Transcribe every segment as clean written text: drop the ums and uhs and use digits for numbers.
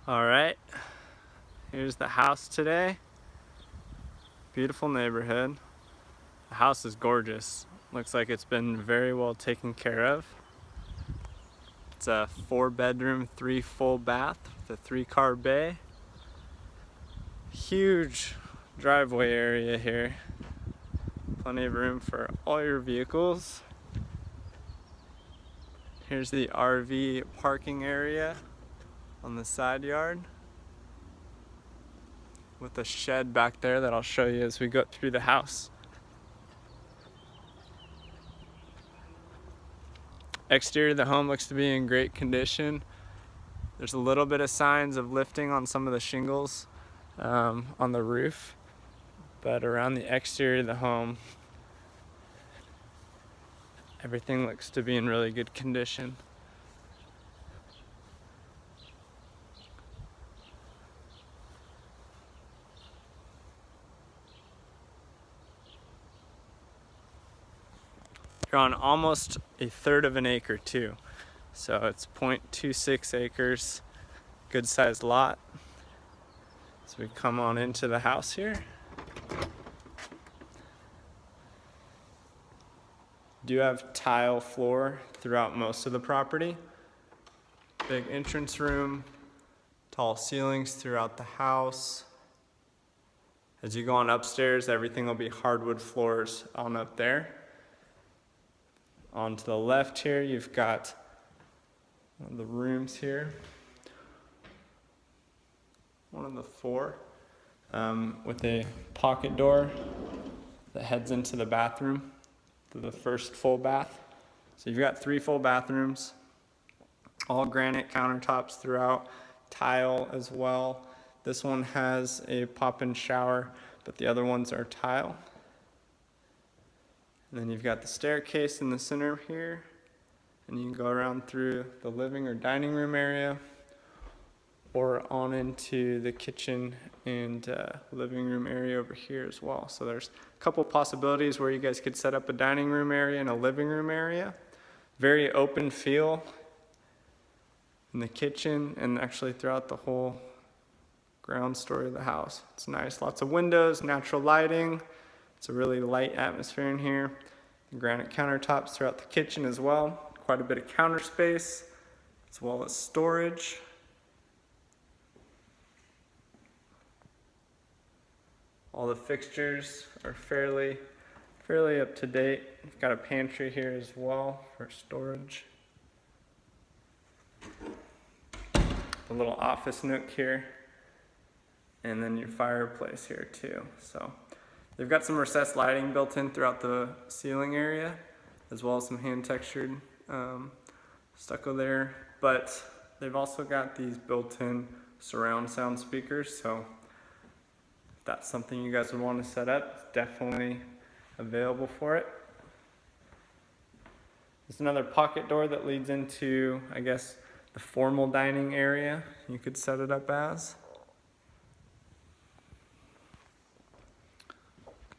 All right, here's the house today. Beautiful neighborhood. The house is gorgeous. Looks like it's been very well taken care of. It's a 4-bedroom, 3 full bath with a 3-car bay. Huge driveway area here. Plenty of room for all your vehicles. Here's the RV parking area on the side yard, with a shed back there that I'll show you as we go through the house. Exterior of the home looks to be in great condition. There's a little bit of signs of lifting on some of the shingles on the roof, but around the exterior of the home, everything looks to be in really good condition. You're on almost a third of an acre too. So it's 0.26 acres, good sized lot. So we come on into the house here. Do have tile floor throughout most of the property. Big entrance room, tall ceilings throughout the house. As you go on upstairs, everything will be hardwood floors on up there. On to the left here, you've got one of the rooms here. One of the 4 with a pocket door that heads into the bathroom, to the first full bath. So you've got 3 full bathrooms, all granite countertops throughout, tile as well. This one has a pop-in shower, but the other ones are tile. And then you've got the staircase in the center here, and you can go around through the living or dining room area, or on into the kitchen and living room area over here as well. So there's a couple possibilities where you guys could set up a dining room area and a living room area. Very open feel in the kitchen and actually throughout the whole ground story of the house. It's nice, lots of windows, natural lighting. It's a really light atmosphere in here. Granite countertops throughout the kitchen as well. Quite a bit of counter space, as well as storage. All the fixtures are fairly up to date. We've got a pantry here as well for storage. A little office nook here, and then your fireplace here too. So they've got some recessed lighting built in throughout the ceiling area, as well as some hand textured stucco there. But they've also got these built-in surround sound speakers, so if that's something you guys would want to set up, it's definitely available for it. There's another pocket door that leads into, I guess, the formal dining area you could set it up as.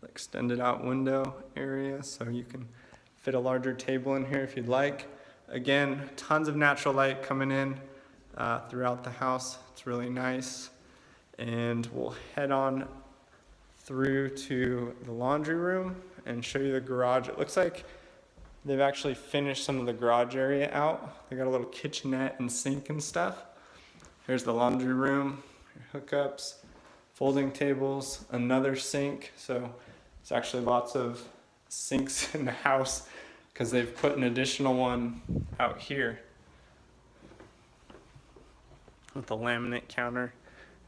Extended out window area, so you can fit a larger table in here if you'd like. Again, tons of natural light coming in throughout the house. It's really nice. And we'll head on through to the laundry room and show you the garage. It looks like they've actually finished some of the garage area out. They got a little kitchenette and sink and stuff. Here's the laundry room, your hookups, folding tables, another sink. So it's actually lots of sinks in the house because they've put an additional one out here with a laminate counter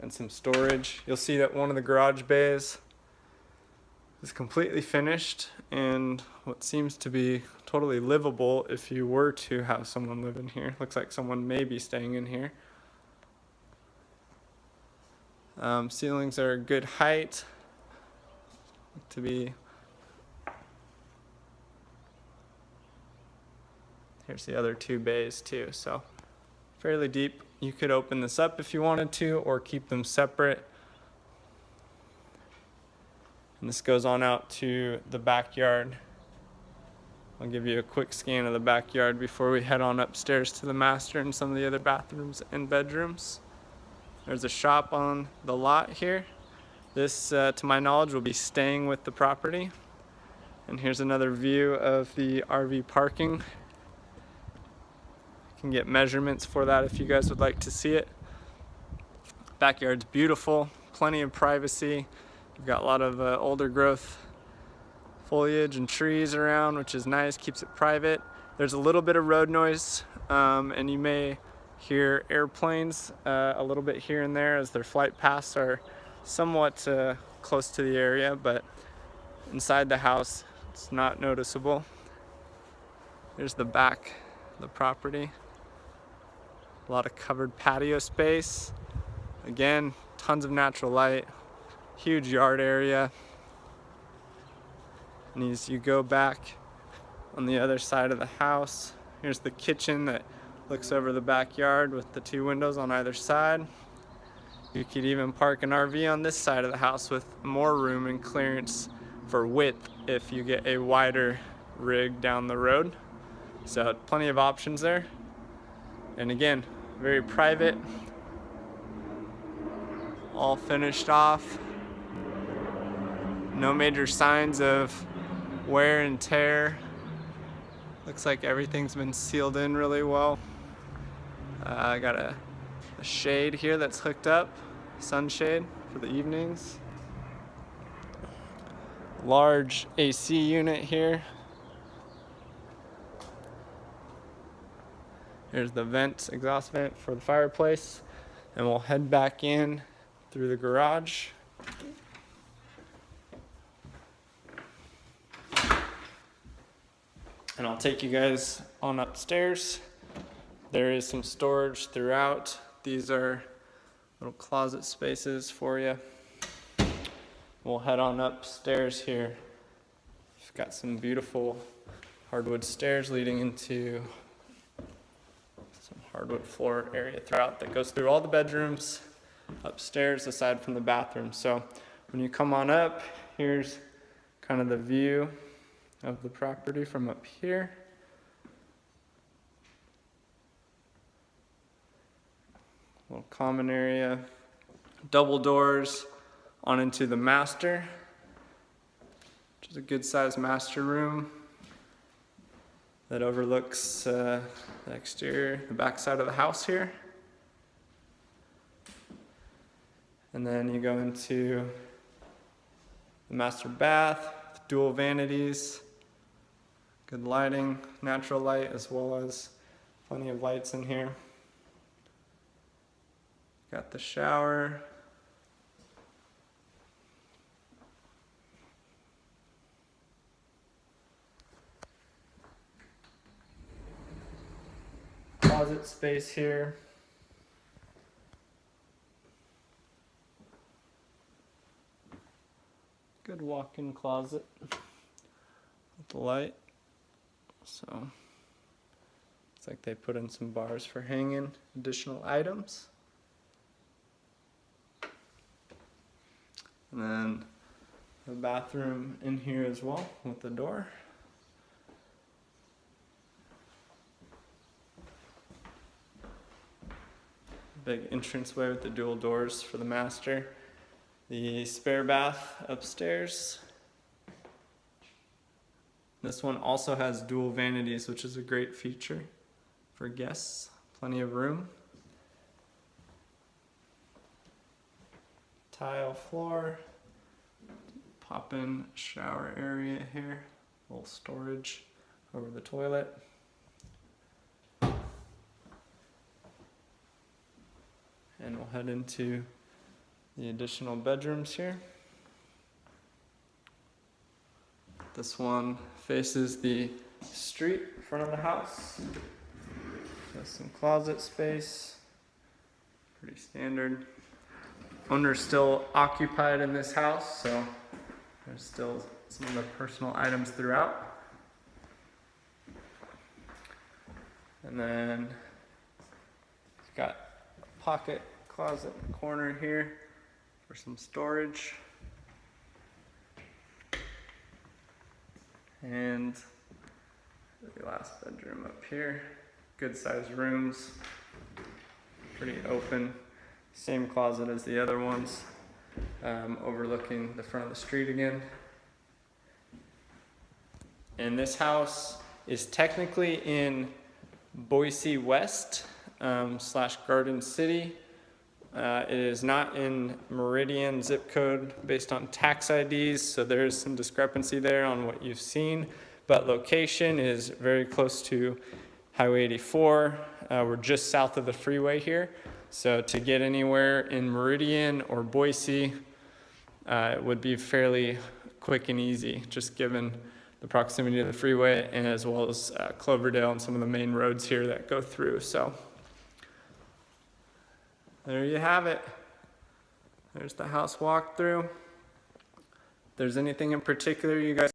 and some storage. You'll see that one of the garage bays is completely finished and what seems to be totally livable if you were to have someone live in here. Looks like someone may be staying in here. Ceilings are a good height. To be, here's the other 2 bays too, so fairly deep. You could open this up if you wanted to, or keep them separate. And this goes on out to the backyard. I'll give you a quick scan of the backyard before we head on upstairs to the master and some of the other bathrooms and bedrooms. There's a shop on the lot here. This, to my knowledge, will be staying with the property. And here's another view of the RV parking. You can get measurements for that if you guys would like to see it. Backyard's beautiful, plenty of privacy. You've got a lot of older growth foliage and trees around, which is nice, keeps it private. There's a little bit of road noise, and you may hear airplanes a little bit here and there as their flight paths are somewhat close to the area, but inside the house it's not noticeable. There's the back of the property. A lot of covered patio space. Again, tons of natural light, huge yard area. And as you go back on the other side of the house, here's the kitchen that looks over the backyard with the 2 windows on either side. You could even park an RV on this side of the house with more room and clearance for width if you get a wider rig down the road. So plenty of options there. And again, very private, all finished off. No major signs of wear and tear. Looks like everything's been sealed in really well. I got a shade here that's hooked up, sunshade for the evenings. Large AC unit here. Here's the vent, exhaust vent for the fireplace. And we'll head back in through the garage. And I'll take you guys on upstairs. There is some storage throughout. These are little closet spaces for you. We'll head on upstairs here. We've got some beautiful hardwood stairs leading into some hardwood floor area throughout that goes through all the bedrooms upstairs aside from the bathroom. So when you come on up, here's kind of the view of the property from up here. Little common area, double doors on into the master, which is a good sized master room that overlooks the exterior, the back side of the house here. And then you go into the master bath, dual vanities, good lighting, natural light, as well as plenty of lights in here. Got the shower. Closet space here. Good walk-in closet with the light. So looks like they put in some bars for hanging additional items. And then the bathroom in here as well with the door. Big entranceway with the dual doors for the master. The spare bath upstairs. This one also has dual vanities, which is a great feature for guests. Plenty of room. Tile floor. Pop-in shower area here. A little storage over the toilet. And we'll head into the additional bedrooms here. This one faces the street in front of the house. Has some closet space. Pretty standard. Owner's still occupied in this house, so there's still some of the personal items throughout. And then you've got a pocket closet in the corner here for some storage. And the last bedroom up here. Good sized rooms. Pretty open Same closet as the other ones, overlooking the front of the street again. And this house is technically in Boise West / Garden City. It is not in Meridian zip code based on tax IDs, so there is some discrepancy there on what you've seen, but location is very close to Highway 84. We're just south of the freeway here, so to get anywhere in Meridian or Boise, it would be fairly quick and easy, just given the proximity to the freeway and as well as Cloverdale and some of the main roads here that go through. So there you have it. There's the house walkthrough. If there's anything in particular you guys